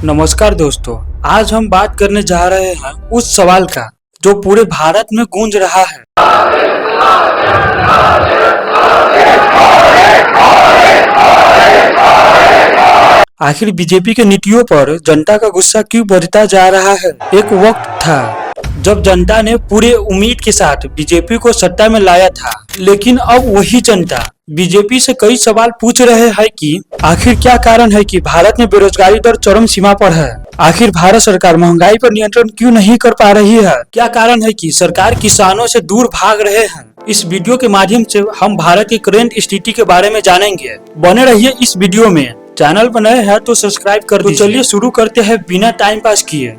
नमस्कार दोस्तों, आज हम बात करने जा रहे हैं उस सवाल का जो पूरे भारत में गूंज रहा है। आखिर बीजेपी के नीतियों पर जनता का गुस्सा क्यों बढ़ता जा रहा है? एक वक्त था जब जनता ने पूरे उम्मीद के साथ बीजेपी को सत्ता में लाया था, लेकिन अब वही जनता बीजेपी से कई सवाल पूछ रहे हैं कि आखिर क्या कारण है कि भारत में बेरोजगारी दर चरम सीमा पर है। आखिर भारत सरकार महंगाई पर नियंत्रण क्यों नहीं कर पा रही है? क्या कारण है कि सरकार किसानों से दूर भाग रहे हैं? इस वीडियो के माध्यम से हम भारत की करंट स्थिति के बारे में जानेंगे। बने रहिए इस वीडियो में। चैनल पर नए हैं तो सब्सक्राइब कर दीजिए। चलिए शुरू करते हैं बिना टाइम पास किए।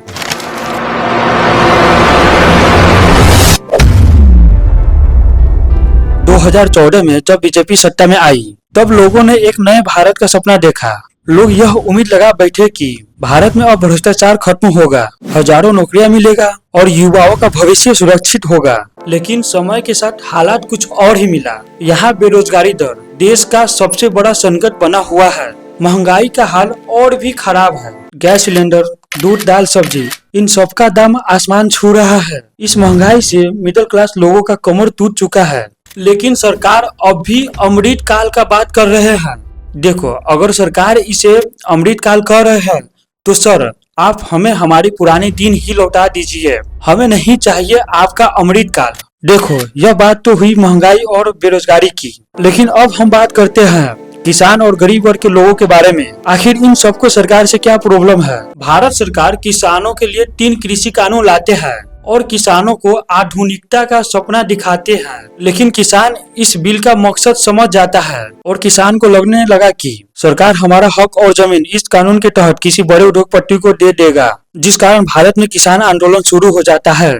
दो 2014 में जब बीजेपी सत्ता में आई, तब लोगों ने एक नए भारत का सपना देखा। लोग यह उम्मीद लगा बैठे कि भारत में अब भ्रष्टाचार खत्म होगा, हजारों नौकरियां मिलेगा और युवाओं का भविष्य सुरक्षित होगा। लेकिन समय के साथ हालात कुछ और ही मिला। यहाँ बेरोजगारी दर देश का सबसे बड़ा संकट बना हुआ है। महंगाई का हाल और भी खराब है। गैस सिलेंडर, दूध, दाल, सब्जी, इन सब का दाम आसमान छू रहा है। इस महंगाई से मिडिल क्लास लोगों का कमर टूट चुका है। लेकिन सरकार अब भी अमृत काल का बात कर रहे हैं। देखो, अगर सरकार इसे अमृत काल कह रहे हैं तो सर, आप हमें हमारी पुराने दिन ही लौटा दीजिए। हमें नहीं चाहिए आपका अमृत काल। देखो, यह बात तो हुई महंगाई और बेरोजगारी की, लेकिन अब हम बात करते हैं किसान और गरीब वर्ग के लोगों के बारे में। आखिर इन सबको सरकार से क्या प्रॉब्लम है? भारत सरकार किसानों के लिए 3 कृषि कानून लाते हैं और किसानों को आधुनिकता का सपना दिखाते हैं। लेकिन किसान इस बिल का मकसद समझ जाता है और किसान को लगने लगा कि सरकार हमारा हक और जमीन इस कानून के तहत किसी बड़े उद्योगपति को दे देगा, जिस कारण भारत में किसान आंदोलन शुरू हो जाता है।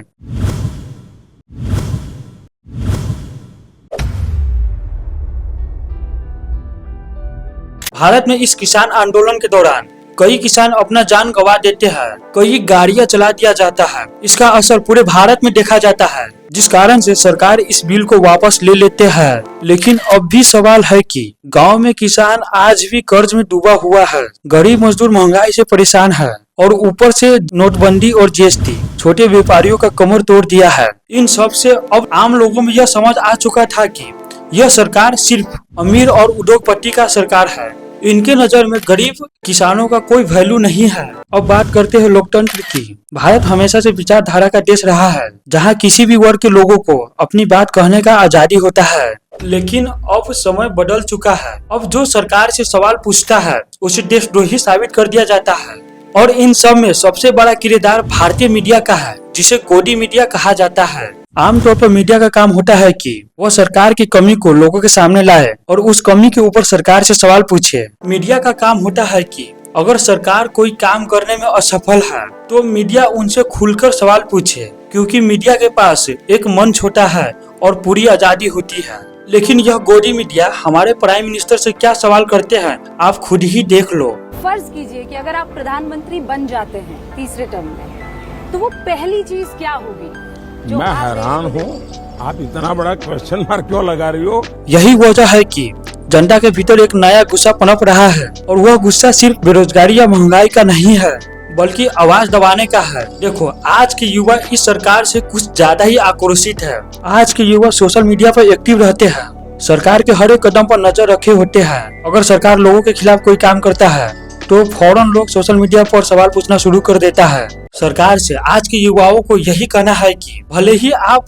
भारत में इस किसान आंदोलन के दौरान कई किसान अपना जान गंवा देते हैं, कई गाड़ियां चला दिया जाता है। इसका असर पूरे भारत में देखा जाता है, जिस कारण से सरकार इस बिल को वापस ले लेते हैं। लेकिन अब भी सवाल है कि गांव में किसान आज भी कर्ज में डूबा हुआ है। गरीब मजदूर महंगाई से परेशान है और ऊपर से नोटबंदी और जीएसटी छोटे व्यापारियों का कमर तोड़ दिया है। इन सब से अब आम लोगों में यह समझ आ चुका था कि यह सरकार सिर्फ अमीर और उद्योगपति का सरकार है। इनके नजर में गरीब किसानों का कोई वैल्यू नहीं है। अब बात करते हैं लोकतंत्र की। भारत हमेशा से विचारधारा का देश रहा है, जहां किसी भी वर्ग के लोगों को अपनी बात कहने का आजादी होता है। लेकिन अब समय बदल चुका है। अब जो सरकार से सवाल पूछता है उसे देशद्रोही साबित कर दिया जाता है। और इन सब में सबसे बड़ा किरदार भारतीय मीडिया का है, जिसे गोदी मीडिया कहा जाता है। आमतौर पर मीडिया का काम होता है कि वह सरकार की कमी को लोगों के सामने लाए और उस कमी के ऊपर सरकार से सवाल पूछे। मीडिया का काम होता है कि अगर सरकार कोई काम करने में असफल है तो मीडिया उनसे खुलकर सवाल पूछे, क्योंकि मीडिया के पास एक मंच होता है और पूरी आजादी होती है। लेकिन यह गोदी मीडिया हमारे प्राइम मिनिस्टर से क्या सवाल करते हैं, आप खुद ही देख लो। फर्ज कीजिए कि अगर आप प्रधानमंत्री बन जाते हैं तीसरे टर्म में, तो वो पहली चीज क्या होगी? मैं हैरान हूँ, आप इतना बड़ा क्वेश्चन मार्क क्यों लगा रही हो? यही वजह है कि जनता के भीतर एक नया गुस्सा पनप रहा है और वह गुस्सा सिर्फ बेरोजगारी या महंगाई का नहीं है, बल्कि आवाज दबाने का है। देखो, आज के युवा इस सरकार से कुछ ज्यादा ही आक्रोशित है। आज के युवा सोशल मीडिया पर एक्टिव रहते हैं, सरकार के हर एक कदम पर नजर रखे होते हैं। अगर सरकार लोगों के खिलाफ कोई काम करता है तो फौरन लोग सोशल मीडिया पर सवाल पूछना शुरू कर देता है। सरकार से आज के युवाओं को यही कहना है कि भले ही आप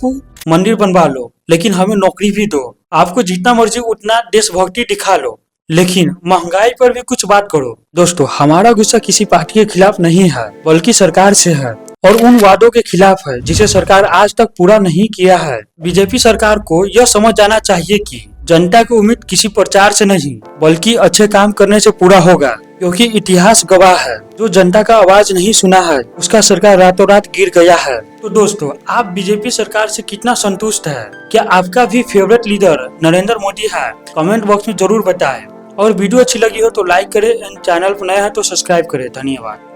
मंदिर बनवा लो, लेकिन हमें नौकरी भी दो। आपको जितना मर्जी उतना देशभक्ति दिखा लो, लेकिन महंगाई पर भी कुछ बात करो। दोस्तों, हमारा गुस्सा किसी पार्टी के खिलाफ नहीं है, बल्कि सरकार से है और उन वादों के खिलाफ है जिसे सरकार आज तक पूरा नहीं किया है। बीजेपी सरकार को यह समझ जाना चाहिए कि जनता की उम्मीद किसी प्रचार से नहीं, बल्कि अच्छे काम करने से पूरा होगा, क्योंकि इतिहास गवाह है, जो जनता का आवाज नहीं सुना है उसका सरकार रातों रात गिर गया है। तो दोस्तों, आप बीजेपी सरकार से कितना संतुष्ट है? क्या आपका भी फेवरेट लीडर नरेंद्र मोदी है? कमेंट बॉक्स में जरूर बताएं। और वीडियो अच्छी लगी हो तो लाइक करें, चैनल पर नए हैं तो सब्सक्राइब करें। धन्यवाद।